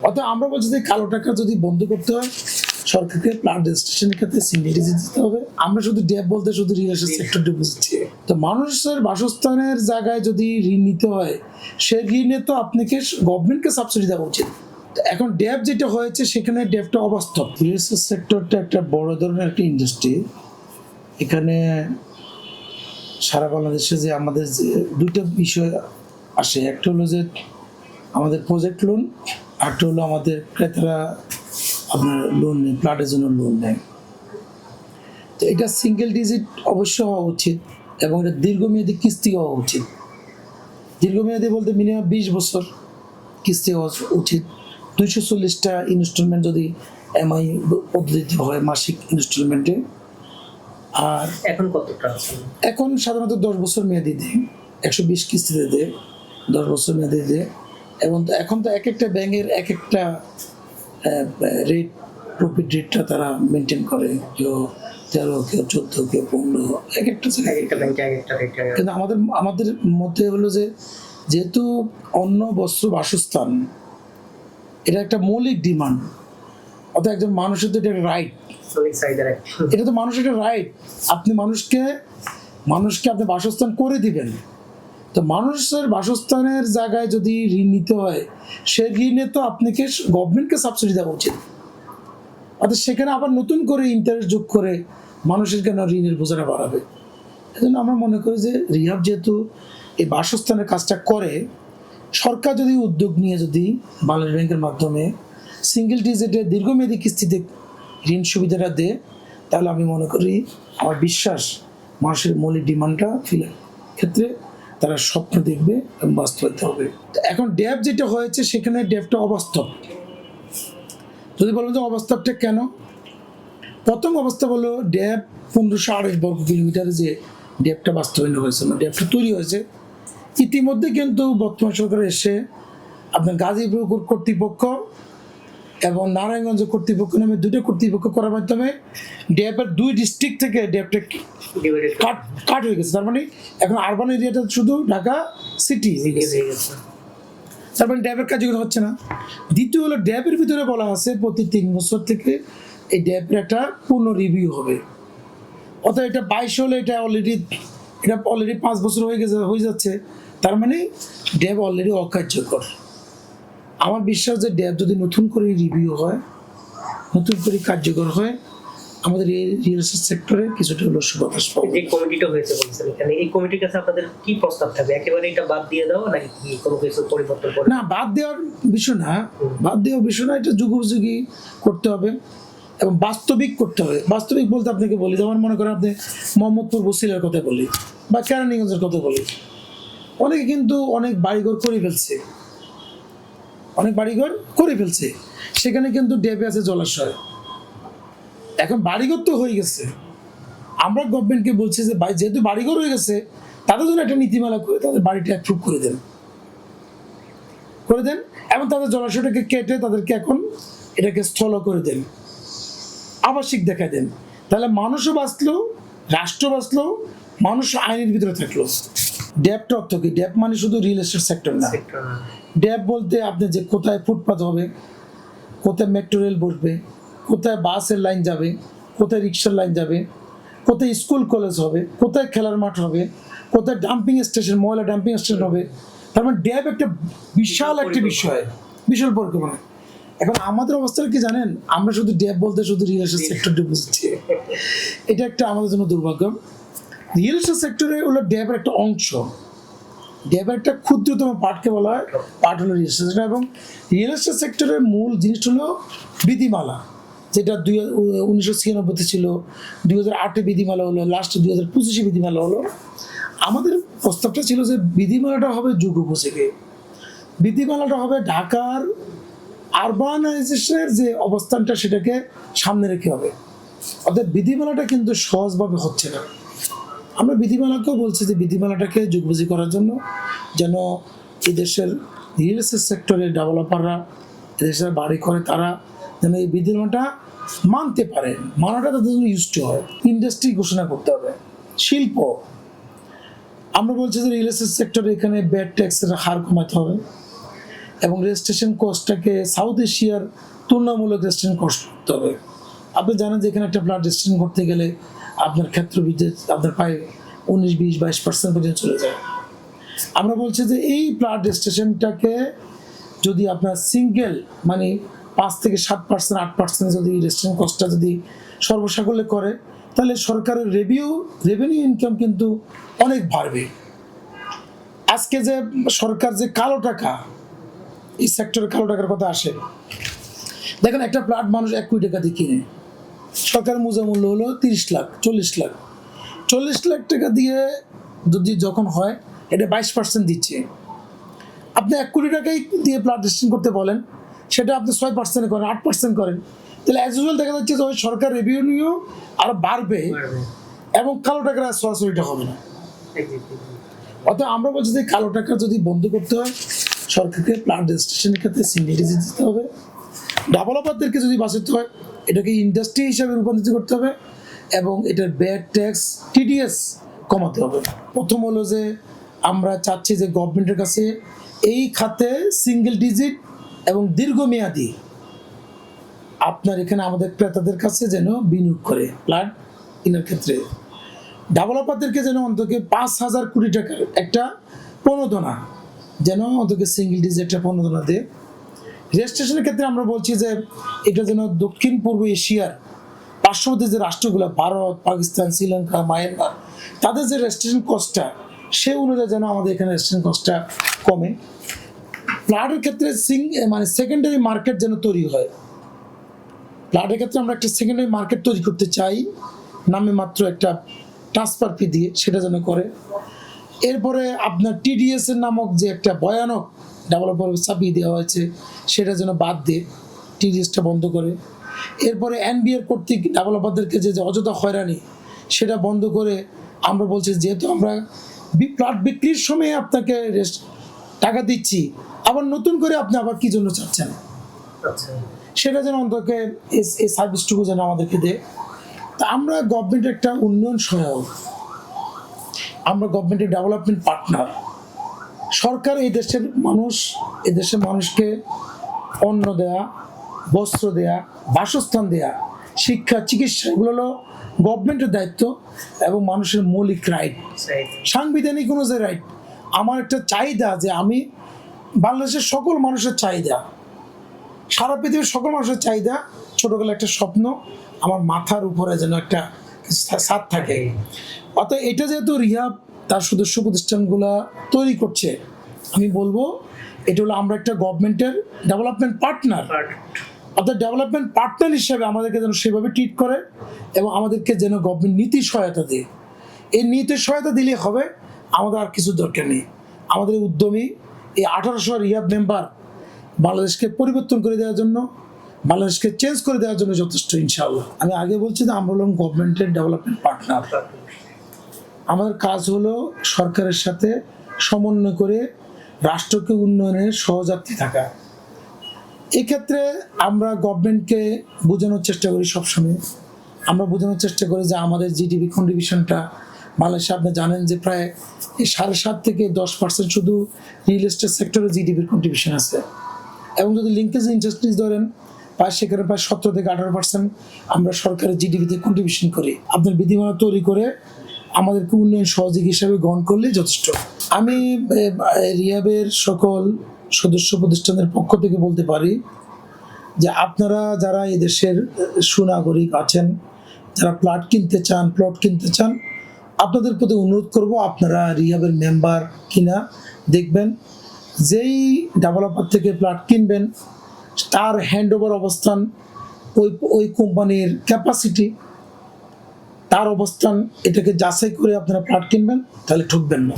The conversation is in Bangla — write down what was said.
অর্থাৎ আমরা বলছি যে কালো টাকা যদি বন্ধ করতে হয় সরকারকে প্ল্যান রেজিস্ট্রেশনের ক্ষেত্রে সিনিয়রিটি দিতে হবে। আমরা শুধু ডেপ বলতে শুধু রিয়েল এস্টেট সেক্টরটা বুঝছি। তো মানুষের বাসস্থানের জায়গায় যদি ঋণ নিতে হয় সে ঋণে তো আপনাকে গভর্নমেন্টকে সাবসিডি দেওয়া উচিত। এখন ডেপ যেটা হয়েছে সেখানে ডেপটা অবাস্তব। রিয়েল এস্টেট সেক্টরটা একটা বড় ধরনের একটা ইন্ডাস্ট্রি। এখানে সারা বাংলাদেশে যে আমাদের যে দুটো বিষয় আসে, একটা হলো যে আমাদের প্রজেক্ট লোন, আরেকটা হলো আমাদের ক্রেতারা আপনার লোন নেয়, প্লাটের জন্য লোন নেয়। তো এটা সিঙ্গেল ডিজিট অবশ্য হওয়া উচিত এবং এটা দীর্ঘমেয়াদী কিস্তি হওয়া উচিত। দীর্ঘমেয়াদী বলতে মিনিমাম 20 বছর কিস্তি হওয়া উচিত। 240টা ইনস্টলমেন্ট যদি এমআই পদ্ধতিতে হয় মাসিক ইনস্টলমেন্টে। আর এখন কতটা আছে? এখন সাধারণত 10 বছর মেয়াদি দেয়, 120 কিস্তিতে দেয়, 10 বছর মেয়াদি দেয়। এবং এখন তো এক একটা ব্যাংকের এক একটা রেট, প্রফিট রেটটা তারা মেনটেন করে, কেউ 13, কেউ 14, কেউ 15, এক একটা ব্যাংকে এক একটা রেট। কিন্তু আমাদের মধ্যে হলো যে যেহেতু অন্ন, বস্ত্র, বাসস্থান এটা একটা মৌলিক ডিমান্ড, অর্থাৎ একজন মানুষের তো এটা রাইট, এটা তো মানুষের একটা রাইট। আপনি মানুষকে আপনি বাসস্থান করে দিবেন। তো মানুষের বাসস্থানের জায়গায় যদি ঋণ নিতে হয় সে ঋণে তো আপনাকে গভর্নমেন্টকে সাবসিডি দেওয়া উচিত। অর্থাৎ সেখানে আবার নতুন করে ইন্টারেস্ট যোগ করে মানুষের কেন ঋণের বোঝাটা বাড়াবে। এজন্য আমরা মনে করি যে রিহাব যেহেতু এই বাসস্থানের কাজটা করে, সরকার যদি উদ্যোগ নিয়ে যদি বাংলাদেশ ব্যাংকের মাধ্যমে সিঙ্গেল ডিজিটে দীর্ঘমেয়াদী কিস্তিতে ঋণ সুবিধাটা দেয়, তাহলে আমি মনে করি, আমার বিশ্বাস, মানুষের মৌলিক ডিমান্ডটা ফিলের ক্ষেত্রে তারা স্বপ্ন দেখবে এবং বাস্তবায়িত হবে। এখন ডেপ যেটা হয়েছে সেখানে ডেপটা অবাস্তব। যদি বলেন যে অবাস্তবটা কেন, প্রথম অবস্থা হলো ডেপ 1528 বর্গ কিলোমিটারে যে ডেপটা বাস্তবায়ন হয়েছে, না ডেপটা তৈরি হয়েছে ইতিমধ্যে, কিন্তু বর্তমান সরকার এসে আপনার গাজীপুর কর্তৃপক্ষ এবং নারায়ণগঞ্জ কর্তৃপক্ষ নামে দুটো কর্তৃপক্ষ করার মাধ্যমে ডেপের 2 ডিস্ট্রিক্ট থেকে ডেপটা কাট হয়ে গেছে। তার মানে এখন আরবান এরিয়াটা শুধু ঢাকা সিটি হয়ে গেছে, তার মানে ড্যাবের কার্যকর হচ্ছে না। দ্বিতীয় হলো ড্যাবের ভিতরে বলা আছে প্রতি 3 বছর থেকে এই ড্যাবের একটা পূর্ণ রিভিউ হবে। অর্থাৎ এটা 22 হলে এটা অলরেডি 5 বছর হয়ে যাচ্ছে, তার মানে ড্যাব অলরেডি অকার্যকর। আমার বিশ্বাস যে ড্যাব যদি নতুন করে রিভিউ হয়, নতুন করে কার্যকর হয়, আমাদের এই রিয়েল এস্টেট সেক্টরে কিছুটা হলো সুবাতাস পাবে। যে কমিটিটা হয়েছে বলছেন এখানে, এই কমিটির কাছে আপনাদের কি প্রস্তাব থাকবে? একেবারে এটা বাদ দিয়ে দাও নাকি কোনো কিছু পরিবর্তন করে? না, বাদ দেওয়ার বিষয় না, এটা যুগোপযোগী করতে হবে এবং বাস্তবিক করতে হবে। বাস্তবিক বলতে আপনাকে বলি, যেমন মনে করেন আপনি মোহাম্মদপুর বসিলার কথা বলি বা কেরানীগঞ্জের কথা বলি, অনেকে কিন্তু অনেক বাড়িঘর করে ফেলছে, সেখানে কিন্তু ডেপে আছে জলাশয়। এখন বাড়িঘর তো হয়ে গেছে, আমরা গভর্নমেন্টকে বলছি যে যেহেতু বাড়িঘর হয়ে গেছে তাদের জন্য একটা নীতিমালা করে তাদের বাড়িটা অ্যাপ্রুভ করে দেন এবং তাদের জলাশয়টাকে কেটে তাদেরকে এখন এটাকে স্থল করে দেন, আবাসিক দেখায় দেন। তাহলে মানুষও বাঁচলো, রাষ্ট্র বাঁচলো, মানুষ আইনের ভিতরে থাকলো। ড্যাপটা অর্থ কি? ড্যাপ মানে শুধু রিয়েল এস্টেট সেক্টর না। ড্যাপ বলতে আপনি যে কোথায় ফুটপাথ হবে, কোথায় মেট্রো রেল বসবে, কোথায় বাসের লাইন যাবে, কোথায় রিক্সার লাইন যাবে, কোথায় স্কুল কলেজ হবে, কোথায় খেলার মাঠ হবে, কোথায় ডাম্পিং স্টেশন, ময়লা ডাম্পিং স্টেশন হবে। তার মানে ড্যাব একটা বিশাল একটা বিষয়, বিশাল পরিকল্পনা। এখন আমাদের অবস্থাটা কি জানেন, আমরা শুধু ড্যাব বলতে শুধু রিয়েল এস্টেট সেক্টরটা বুঝছি, এটা একটা আমাদের জন্য দুর্ভাগ্য। রিয়েল এস্টেট সেক্টরে হলো ড্যাবের একটা অংশ, ড্যাবের একটা ক্ষুদ্রতম পার্টকে বলা হয় পার্ট হলো রিয়েল এস্টেট। এবং রিয়েল এস্টেট সেক্টরের মূল জিনিসটা হলো বিধিমালা, যেটা 1996 ছিল, 2008 বিধিমালা হলো, লাস্ট 2025 বিধিমালা হলো। আমাদের প্রস্তাবটা ছিল যে বিধিমালাটা হবে যুগ উপযোগী, বিধিমালাটা হবে ঢাকার আরবানাইজেশনের যে অবস্থানটা সেটাকে সামনে রেখে হবে। অর্থাৎ বিধিমালাটা কিন্তু সহজভাবে হচ্ছে না। আমরা বিধিমালাকেও বলছি যে বিধিমালাটাকে যুগোপযোগী করার জন্য যেন এই দেশের রিয়েল এস্টেট সেক্টরের ডেভেলপাররা, দেশের বাড়ি করে তারা যেন এই বিধিমালাটা মানতে পারে, মানাটা তাদের জন্য ইউজ টু হয়। ইন্ডাস্ট্রি ঘোষণা করতে হবে, শিল্প। আমরা বলছি যে রিয়েল এস্টেট সেক্টরে এখানে ব্যাড ট্যাক্সের হার কমাতে হবে, এবং রেজিস্ট্রেশন কস্টটাকে সাউথ এশিয়ার তুলনামূলক রেজিস্ট্রেশন কস্ট করতে হবে। আপনি জানেন যে এখানে একটা প্লট রেজিস্ট্রেশন করতে গেলে আপনার ক্ষেত্র বিদ্যুৎ আপনার প্রায় 19-20-22% পর্যন্ত চলে যায়। আমরা বলছি যে এই প্লট রেজিস্ট্রেশনটাকে যদি আপনার সিঙ্গেল মানে 5-7%, 8% যদি রেজিস্ট্রেশন কস্টটা যদি সর্বসাকল্যে করে, তাহলে সরকারের রেভিনিউ ইনকাম কিন্তু অনেক বাড়বে। আজকে যে সরকার যে কালো টাকা, এই সেক্টরে কালো টাকার কথা আসে, দেখেন একটা প্লট মানুষ 1 কোটি টাকা দিয়ে কিনে, সরকারের মূল্য হলো 30 লাখ, 40 লাখ। 40 লাখ টাকা দিয়ে যদি যখন হয়, এটা 22% দিচ্ছে। আপনি 1 কোটি টাকাই দিয়ে প্লট রেজিস্ট্রেশন করতে বলেন, সেটা আপনি 6% করেন, 8% করেন, তাহলে অ্যাজ ইউজুয়াল দেখা যাচ্ছে যে ওই সরকার রেভিনিউ আরো বাড়বে এবং কালো টাকার সরাসরিটা হবে না। অর্থাৎ আমরা বলছি যে কালো টাকা যদি বন্ধ করতে হয়, সরকারকে প্লট রেজিস্ট্রেশনের ক্ষেত্রে সিনিয়রিটি দিতে হবে। ডেভেলপারদেরকে যদি বাঁচাতে হয়, এটাকে ইন্ডাস্ট্রি হিসাবে রূপান্তরিত করতে হবে এবং এটার ব্যাড ট্যাক্স, টিডিএস কমাতে হবে। প্রথম হলো যে আমরা চাচ্ছি যে গভর্নমেন্টের কাছে এই খাতে সিঙ্গেল ডিজিট এবং দীর্ঘমেয়াদী আপনার এখানে আমাদের ক্রেতাদের কাছে যেন বিনিয়োগ করে প্লট কেনার ক্ষেত্রে। ডেভেলপারদেরকে যেন অন্তত 5,000 কোটি টাকার একটা প্রণোদনা, যেন অন্তত সিঙ্গেল ডিজিট একটা প্রণোদনা দেয়। রেজিস্ট্রেশনের ক্ষেত্রে আমরা বলছি যে এটা যেন দক্ষিণ পূর্ব এশিয়ার পার্শ্ববর্তী যে রাষ্ট্রগুলো, ভারত, পাকিস্তান, শ্রীলঙ্কা, মায়ানমার, তাদের যে রেজিস্ট্রেশন কস্টটা, সে অনুযায়ী যেন আমাদের এখানে রেজিস্ট্রেশন কস্টটা কমে। প্লটের ক্ষেত্রে মানে সেকেন্ডারি মার্কেট যেন তৈরি হয়। প্লটের ক্ষেত্রে আমরা একটা সেকেন্ডারি মার্কেট তৈরি করতে চাই, নামে মাত্র একটা ট্রান্সফার ফি দিয়ে, সেটা যেন করে। এরপরে আপনার টিডিএস এর নামক যে একটা ভয়ানক ডেভেলপার চাপিয়ে দেওয়া হয়েছে, সেটা যেন বাদ দিয়ে টিডিএসটা বন্ধ করে। এরপরে এনবিআর কর্তৃক ডেভেলপারদেরকে যে অযথা হয়রানি, সেটা বন্ধ করে আমরা বলছি যেহেতু আমরা প্লট বিক্রির সময় আপনাকে টাকা দিচ্ছি, আবার নতুন করে আপনি আবার কি জন্য চাচ্ছেন, সেটা যেন অন্তত এই সার্ভিসটুকু যেন আমাদেরকে দেয়। তা আমরা গভর্নমেন্টের একটা উন্নয়ন সহায়ক, আমরা গভর্নমেন্টের ডেভেলপমেন্ট পার্টনার। সরকার এই দেশের মানুষকে অন্ন দেয়া, বস্ত্র দেয়া, বাসস্থান দেয়া, শিক্ষা, চিকিৎসা, এগুলো হলো গভর্নমেন্টের দায়িত্ব এবং মানুষের মৌলিক রাইট, সাংবিধানিক কোনো যে রাইট। আমার একটা চাহিদা যে আমি বাংলাদেশের সকল মানুষের চাহিদা, সারা পৃথিবীর সকল মানুষের চাহিদা, ছোটবেলা একটা স্বপ্ন আমার মাথার উপরে যেন একটা ছাদ থাকে। অর্থাৎ এটা যেহেতু রিহাব তার সদস্য প্রতিষ্ঠানগুলা তৈরি করছে, আমি বলবো এটা হলো আমরা একটা গভর্নমেন্টের ডেভেলপমেন্ট পার্টনার। অর্থাৎ ডেভেলপমেন্ট পার্টনার হিসেবে আমাদেরকে যেন সেভাবে ট্রিট করে এবং আমাদেরকে যেন গভর্নমেন্ট নীতি সহায়তা দেয়। এই নীতি সহায়তা দিলে হবে, আমাদের আর কিছু দরকার নেই। আমাদের উদ্যমী এই 1800 রিহাব মেম্বার বাংলাদেশকে পরিবর্তন করে দেওয়ার জন্য, বাংলাদেশকে চেঞ্জ করে দেওয়ার জন্য যথেষ্ট, ইনশাআল্লাহ। আমি আগে বলছি যে আমরা হলাম গভর্নমেন্টের ডেভেলপমেন্ট পার্টনার। আমাদের কাজ হলো সরকারের সাথে সমন্বয় করে রাষ্ট্রকে উন্নয়নের সহযাত্রী থাকা। এক্ষেত্রে আমরা গভর্নমেন্টকে বোঝানোর চেষ্টা করি সবসময়। আমরা বোঝানোর চেষ্টা করি যে আমাদের জিডিপি কন্ট্রিবিউশনটা বাংলাদেশে, আপনি জানেন যে প্রায় 7.5 থেকে 10% শুধু রিয়েল এস্টেট সেক্টরে জিডিপির কন্ট্রিবিউশন আছে। এবং যদি লিঙ্কেজ ইন্ডাস্ট্রিজ ধরেন, সেখানে প্রায় 17 থেকে 18% আমরা সরকারের জিডিপিতে কন্ট্রিবিউশন করি। আপনার বিধিমালা তৈরি করে আমাদেরকে উন্নয়ন সহযোগী হিসাবে গ্রহণ করলে যথেষ্ট। আমি রিহাবের সকল সদস্য প্রতিষ্ঠানের পক্ষ থেকে বলতে পারি যে আপনারা যারা এদেশের সুনাগরিক আছেন, যারা প্লট কিনতে চান, আপনাদের প্রতি অনুরোধ করব আপনারা রিহাবের মেম্বার কিনা দেখবেন। যেই ডেভেলপার থেকে প্লট কিনবেন, তার হ্যান্ড ওভার অবস্থান, ওই কোম্পানির ক্যাপাসিটি, তার অবস্থান, এটাকে যাচাই করে আপনারা প্লট কিনবেন, তাহলে ঠকবেন না।